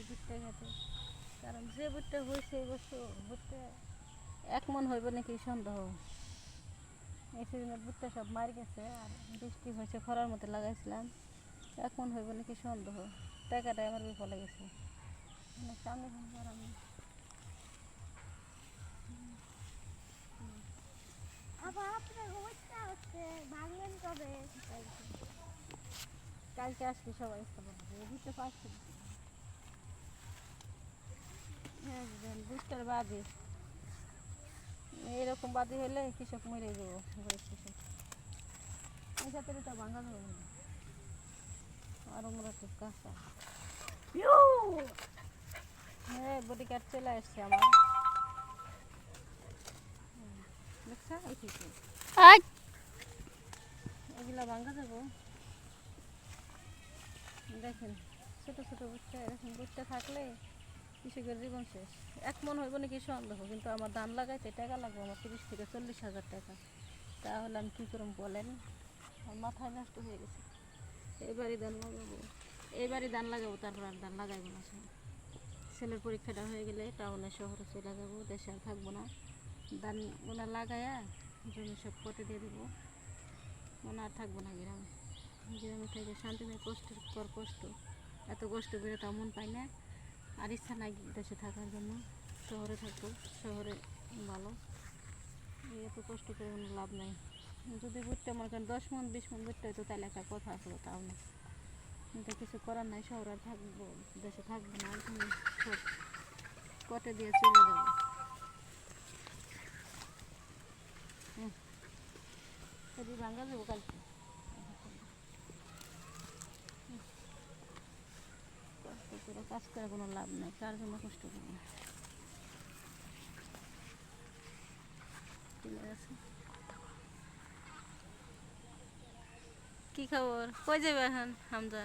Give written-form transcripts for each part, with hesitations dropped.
ভুট্টা খেতে, কারণ যে ভুট্টা হয়েছে এই বছর ভুট্টা 1 মণ হইব নাকি সন্দেহ। এই সিজনের ভুট্টা সব মারি গেছে, আর বৃষ্টি হয়েছে খরার মতো লাগাইছিলাম, 1 মণ হইব নাকি সন্দেহ। টাকাটা আমার বিফলে গেছে, সামনে আমি কালকে আসবি সবাই বুঝতে পারছি। হ্যাঁ বুঝতে বাদে এইরকম বাদে হলে কৃষক মরে যাবো, গরিব কৃষক। এই সাথে তো ভাঙা যাবে না, আর আমরা তো কাঁচা। হ্যাঁ বডি কার্ড চলে আসছে আমার, দেখছা এগুলা ভাঙা যাবো। দেখেন ছোটো ছোটো বুটটা, এরকম বুটটা থাকলে কৃষকের জীবন শেষ। 1 মণ হইব নাকি সন্দেহ, কিন্তু আমার ধান লাগাইতে টাকা লাগবে আমার 30 থেকে 40 হাজার টাকা। তাহলে আমি কী করব বলেন, আমার মাথায় নষ্ট হয়ে গেছে। এইবারই ধান লাগাবো, তারপর আর ধান লাগাইবো না। ছেলের পরীক্ষাটা হয়ে গেলে টাউনে শহরে চলে যাবো, দেশে আর থাকবো না। ধান ওনা লাগাইয়া জমি সব কেটে দিয়ে দেবো, ওনা আর থাকবো না গ্রামে। গ্রামে থেকে শান্তি নেই, কষ্টের পর কষ্ট, এত কষ্ট করে তাও মন পাই না। আর ইচ্ছা নাই দেশে থাকার জন্য, শহরে থাকবো, শহরে ভালো। এত কষ্ট করে কোনো লাভ নাই। যদি বুঝতে মনে করেন 10 মণ 20 মণ বুঝতে হইতো তাহলে একটা কথা আসলো, তাও না। কিন্তু কিছু করার নাই, শহরে আর থাকবো, দেশে থাকবো না, সব কটে দিয়ে চলে যাবো। ভাঙা যাবো কালকে, কষ্ট করে কাজ করে কোনো লাভ নাই, কার জন্য কষ্ট করবো। কি খবর, কই যাবে এখন হামজা?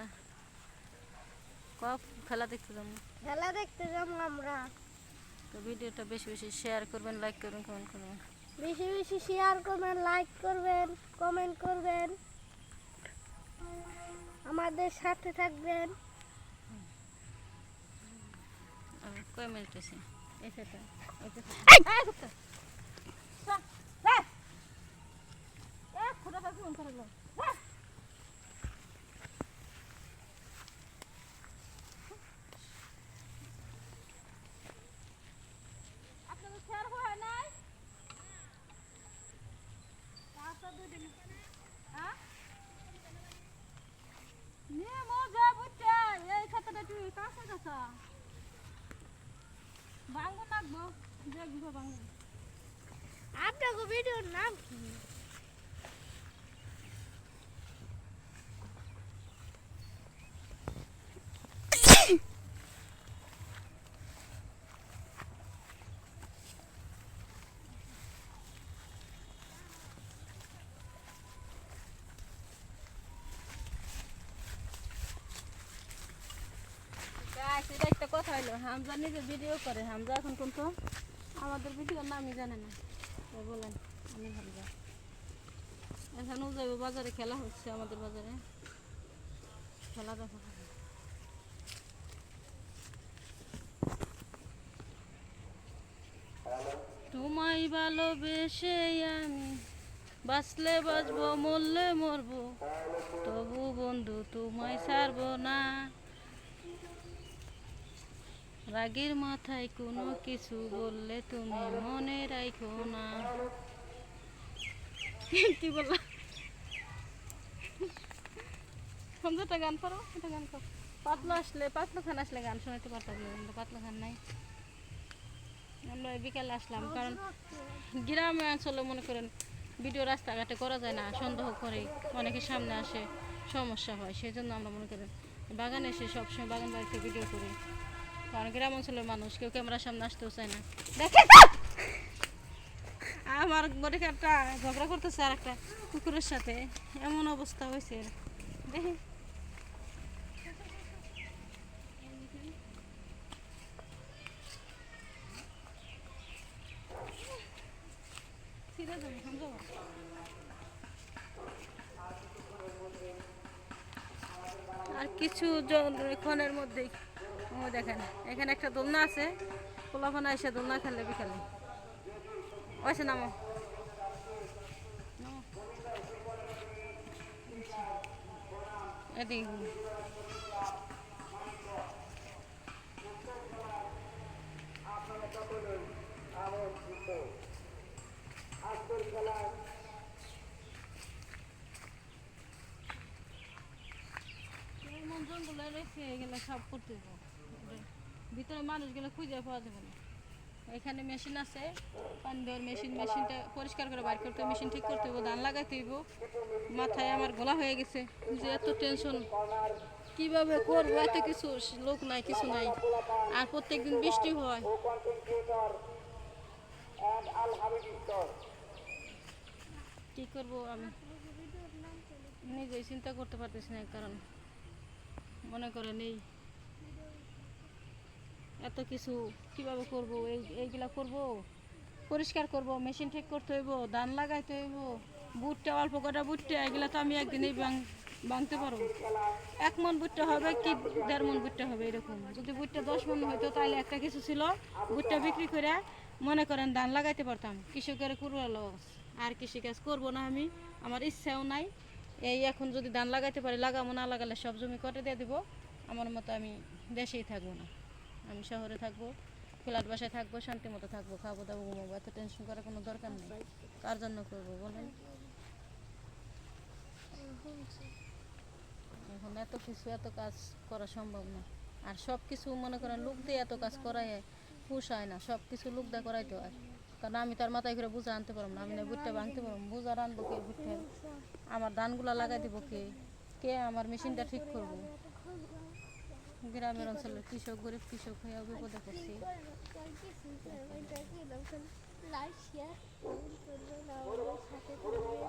কব খেলা দেখতে যাবো? খেলা দেখতে যাবো আমরা। তো ভিডিওটা বেশি বেশি শেয়ার করবেন, লাইক করবেন, কমেন্ট করবেন। বেশি বেশি শেয়ার করবেন, লাইক করবেন, কমেন্ট করবেন, আমাদের সাথে থাকবেন। কয় মিনিট আছে? আপনাকে ভিডিওর নাম কি? এটা একটা কথা হইলো, হামজা নিজে ভিডিও করে, হামজা এখন কিন্তু আমাদের ভিডিওর নামই জানে না। বলেন আমি হামজা, এখানেও যাইব বাজারে, খেলা হচ্ছে আমাদের বাজারে, খেলা দেখা। তোমায় ভালোবেসে আমি বাঁচলে বাঁচবো, মরলে মরবো, তবু বন্ধু তোমায় ছাড়বো না। রাগের মাথায় কোনো কিছু বললে তুমি মনে রাখো না। কি বললাম? সমঝোটা গান করো, এটা গান করো। পাতলু খান আসলে গান শোনাতে পারতাম, পাতলু খান নাই। আমরা বিকালে আসলাম, কারণ গ্রামে অঞ্চলে মনে করেন ভিডিও রাস্তাঘাটে করা যায় না, সন্দেহ করে, অনেকের সামনে আসে, সমস্যা হয়। সেই জন্য আমরা মনে করেন বাগানে এসে সবসময় বাগান বাড়িতে ভিডিও করি, কারণ গ্রাম অঞ্চলের মানুষ কেউ ক্যামেরার সামনে আসতেও চায় না। দেখে আমার বডিগার্ডটা ঝগড়া করতেছে আর একটা কুকুরের সাথে, এমন অবস্থা হয়েছে। দেখি আর কিছু ক্ষণের মধ্যেই ও দেখেন এখানে একটা দোলনা আছে, পোলাপানা এসে দোলনা খেলে বিকালে। ওইসে নামো নামো। এদিকে ঘুরো। এমন জঙ্গলে রেখে এগুলো সব করতে হবে। ভিতরে মানুষগুলো খুঁজে পাওয়া যাবে না। এখানে মেশিন আছে, পানি দেওয়ার মেশিন, মেশিনটা পরিষ্কার করে বাইর করতে হবে, মেশিন ঠিক করতে হবে, ধান লাগাইতে হইব। মাথায় আমার গলা হয়ে গেছে যে এত টেনশন কিভাবে করবো, এত কিছু লোক নাই, কিছু নাই, আর প্রত্যেকদিন বৃষ্টি হয়। কি করবো আমি নিজেই চিন্তা করতে পারতেছি না, কারণ মনে করেন এই এত কিছু কিভাবে করব, এইগুলা করব, পরিষ্কার করব, মেশিন ঠিক করতে হইব, ধান লাগাইতে হইব, বুটটা অল্প কটা বুটটা এগুলা তো আমি একদিনেই ভাঙতে পারবো। 1 মণ বুটটা হবে কি 1.5 মণ বুটটা হবে, এরকম যদি বুটটা 10 মণ হইতো তাহলে একটা কিছু ছিল, বুটটা বিক্রি করে মনে করেন ধান লাগাইতে পারতাম। কৃষকের কুড়া লস, আর কৃষিকাজ করবো না আমি, আমার ইচ্ছাও নাই। এই এখন যদি ধান লাগাইতে পারি লাগাবো, না লাগালে সব জমি করে দিয়ে দিব। আমার মতো আমি দেশেই থাকবো না, আমি শহরে থাকবো, ফ্ল্যাট বাসায় থাকবো, শান্তি মতো থাকবো, খাবো দাবো ঘুমাবো, এত টেনশন করার কোনো দরকার নেই। কার জন্য করবো বলেন? এখন এত কিছু এত কাজ করা সম্ভব না। আর সব কিছু মনে করেন লোক দিয়ে এত কাজ করাই পোষায় না, সব কিছু লোক দিয়ে করাইতে হয়। কারণ আমি তার মাথায় করে বোঝা আনতে পারবো না, আমি না বুটটা ভাঙতে পারবো, বোঝা আনবো কে বুটটা, আমার ধানগুলা লাগাই দিব কে, কে আমার মেশিনটা ঠিক করবো। গ্রামের অঞ্চলের কৃষক, গরিব কৃষক হয়ে বিপদে পড়ছি।